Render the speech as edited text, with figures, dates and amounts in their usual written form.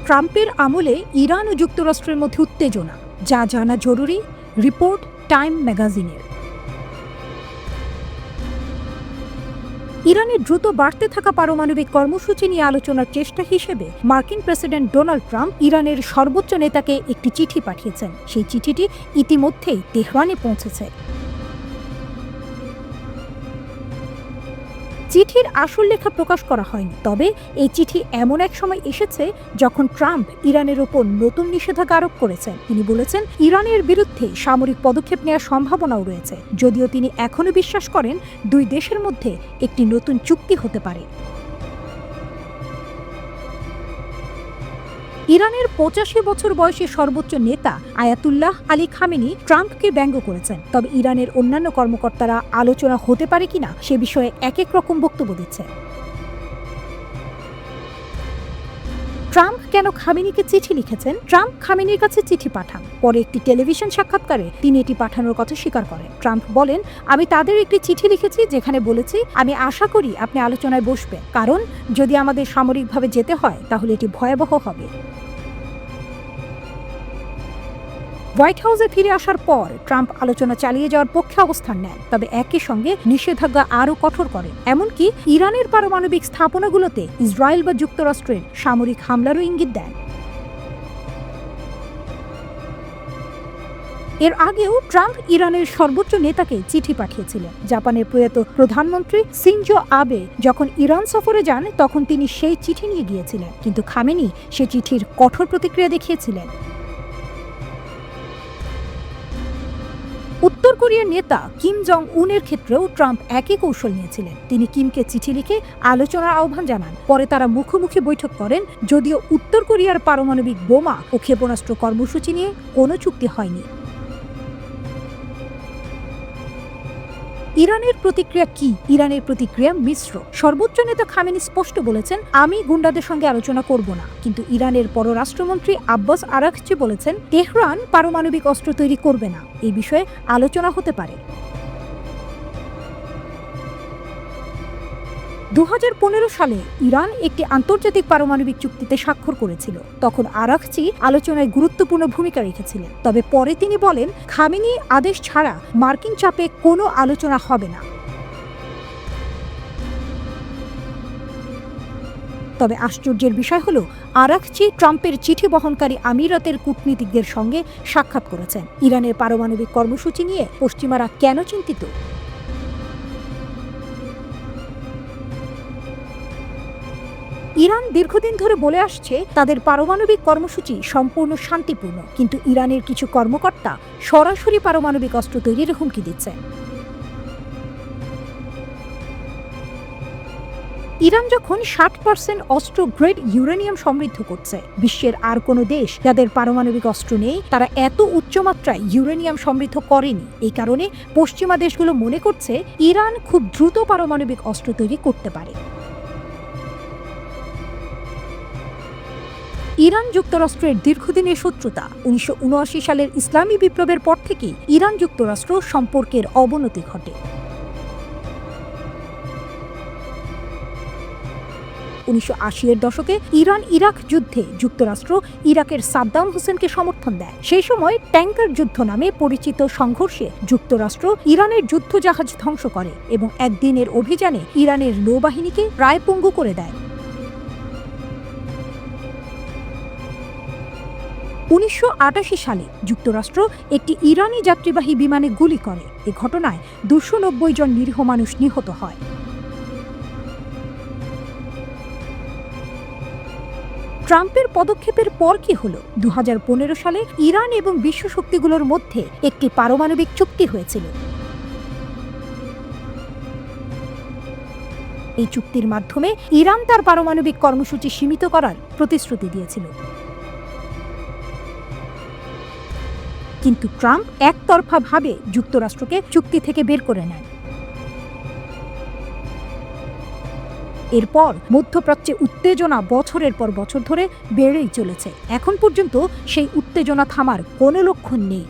ট্রাম্পের আমলে ইরান ও যুক্তরাষ্ট্রের মধ্যে উত্তেজনা, যা জানা জরুরি। রিপোর্ট টাইম ম্যাগাজিনের। ইরানের দ্রুত বাড়তে থাকা পারমাণবিক কর্মসূচি নিয়ে আলোচনার চেষ্টা হিসেবে মার্কিন প্রেসিডেন্ট ডোনাল্ড ট্রাম্প ইরানের সর্বোচ্চ নেতাকে একটি চিঠি পাঠিয়েছেন। সেই চিঠিটি ইতিমধ্যেই তেহরানে পৌঁছেছে। চিঠির আসল লেখা প্রকাশ করা হয়নি, তবে এই চিঠি এমন এক সময় এসেছে যখন ট্রাম্প ইরানের ওপর নতুন নিষেধাজ্ঞা আরোপ করেছেন। তিনি বলেছেন, ইরানের বিরুদ্ধে সামরিক পদক্ষেপ নেওয়ার সম্ভাবনাও রয়েছে, যদিও তিনি এখনও বিশ্বাস করেন দুই দেশের মধ্যে একটি নতুন চুক্তি হতে পারে। ইরানের ৮৫ বছর বয়সী সর্বোচ্চ নেতা আয়াতুল্লাহ আলী খামেনি ট্রাম্পকে ব্যঙ্গ করেছেন। তবে ইরানের অন্যান্য কর্মকর্তারা আলোচনা হতে পারে কিনা সে বিষয়ে এক এক রকম বক্তব্য দিচ্ছে। ট্রাম্প কেন খামেনিকে চিঠি লিখেছেন? ট্রাম্প খামেনির কাছে চিঠি পাঠান, পরে একটি টেলিভিশন সাক্ষাৎকারে তিনি এটি পাঠানোর কথা স্বীকার করেন। ট্রাম্প বলেন, আমি তাদের একটি চিঠি লিখেছি যেখানে বলেছি আমি আশা করি আপনি আলোচনায় বসবেন, কারণ যদি আমাদের সামরিকভাবে যেতে হয় তাহলে এটি ভয়াবহ হবে। হোয়াইট হাউসে ফিরে আসার পর ট্রাম্প আলোচনা চালিয়ে যাওয়ার পক্ষে অবস্থান নেন, তবে একই সঙ্গে নিষেধাজ্ঞা আরও কঠোর করেন। এমনকি ইরানের পারমাণবিক স্থাপনাগুলোতে ইসরায়েল বা যুক্তরাষ্ট্রের সামরিক হামলারও ইঙ্গিত দেন। এর আগেও ট্রাম্প ইরানের সর্বোচ্চ নেতাকে চিঠি পাঠিয়েছিলেন। জাপানের প্রয়াত প্রধানমন্ত্রী শিনজো আবে যখন ইরান সফরে যান তখন তিনি সেই চিঠি নিয়ে গিয়েছিলেন, কিন্তু খামেনি সে চিঠির কঠোর প্রতিক্রিয়া দেখিয়েছিলেন। উত্তর কোরিয়ার নেতা কিম জং উনের ক্ষেত্রেও ট্রাম্প একই কৌশল নিয়েছিলেন। তিনি কিমকে চিঠি লিখে আলোচনার আহ্বান জানান, পরে তারা মুখোমুখি বৈঠক করেন। যদিও উত্তর কোরিয়ার পারমাণবিক বোমা ও ক্ষেপণাস্ত্র কর্মসূচি নিয়ে কোনো চুক্তি হয়নি। ইরানের প্রতিক্রিয়া কি? ইরানের প্রতিক্রিয়া মিশ্র। সর্বোচ্চ নেতা খামেনি স্পষ্ট বলেছেন, আমি গুন্ডাদের সঙ্গে আলোচনা করব না। কিন্তু ইরানের পররাষ্ট্রমন্ত্রী আব্বাস আরাঘচি বলেছেন, তেহরান পারমাণবিক অস্ত্র তৈরি করবে না। এই বিষয়ে আলোচনা হতে পারে। ২০১৫ সালে ইরান একটি আন্তর্জাতিক পারমাণবিক চুক্তিতে স্বাক্ষর করেছিল। তখন আরাঘচি আলোচনায় গুরুত্বপূর্ণ ভূমিকা রেখেছিলেন। তবে পরে তিনি বলেন, খামেনি আদেশ ছাড়া মার্কিন চাপে কোনো আলোচনা হবে না। তবে আশ্চর্যের বিষয় হলো, আরাঘচি ট্রাম্পের চিঠি বহনকারী আমিরাতের কূটনীতিকদের সঙ্গে সাক্ষাৎ করেছেন। ইরানের পারমাণবিক কর্মসূচি নিয়ে পশ্চিমারা কেন চিন্তিত? ইরান দীর্ঘদিন ধরে বলে আসছে তাদের পারমাণবিক কর্মসূচি সম্পূর্ণ শান্তিপূর্ণ, কিন্তু ইরানের কিছু কর্মকর্তা সরাসরি পারমাণবিক অস্ত্র তৈরির হুমকি দিচ্ছে। ইরান যখন 60% অস্ত্র গ্রেড ইউরেনিয়াম সমৃদ্ধ করছে, বিশ্বের আর কোনো দেশ যাদের পারমাণবিক অস্ত্র নেই তারা এত উচ্চমাত্রায় ইউরেনিয়াম সমৃদ্ধ করেনি। এই কারণে পশ্চিমা দেশগুলো মনে করছে ইরান খুব দ্রুত পারমাণবিক অস্ত্র তৈরি করতে পারে। ইরান যুক্তরাষ্ট্রের দীর্ঘদিনের শত্রুতা। ১৯৭৯ সালের ইসলামী বিপ্লবের পর থেকেই ইরান যুক্তরাষ্ট্র সম্পর্কের অবনতি ঘটে। ১৯৮০-এর দশকে ইরান ইরাক যুদ্ধে যুক্তরাষ্ট্র ইরাকের সাদ্দাম হোসেনকে সমর্থন দেয়। সেই সময় ট্যাঙ্কার যুদ্ধ নামে পরিচিত সংঘর্ষে যুক্তরাষ্ট্র ইরানের যুদ্ধজাহাজ ধ্বংস করে এবং একদিনের অভিযানে ইরানের নৌবাহিনীকে প্রায় পঙ্গু করে দেয়। ১৯৮৮ সালে যুক্তরাষ্ট্র একটি ইরানি যাত্রীবাহী বিমানে গুলি করে। এ ঘটনায় ২৯০ জন নিরীহ মানুষ নিহত হয়। ট্রাম্পের পদক্ষেপের পর কি হলো? ২০১৫ সালে ইরান এবং বিশ্ব শক্তিগুলোর মধ্যে একটি পারমাণবিক চুক্তি হয়েছিল। এই চুক্তির মাধ্যমে ইরান তার পারমাণবিক কর্মসূচি সীমিত করার প্রতিশ্রুতি দিয়েছিল। কিন্তু ট্রাম্প একতরফাভাবে যুক্তরাষ্ট্রকে চুক্তি থেকে বের করে নেন। এরপর মধ্যপ্রাচ্যে উত্তেজনা বছরের পর বছর ধরে বেড়েই চলেছে। এখন পর্যন্ত সেই উত্তেজনা থামার কোনো লক্ষণ নেই।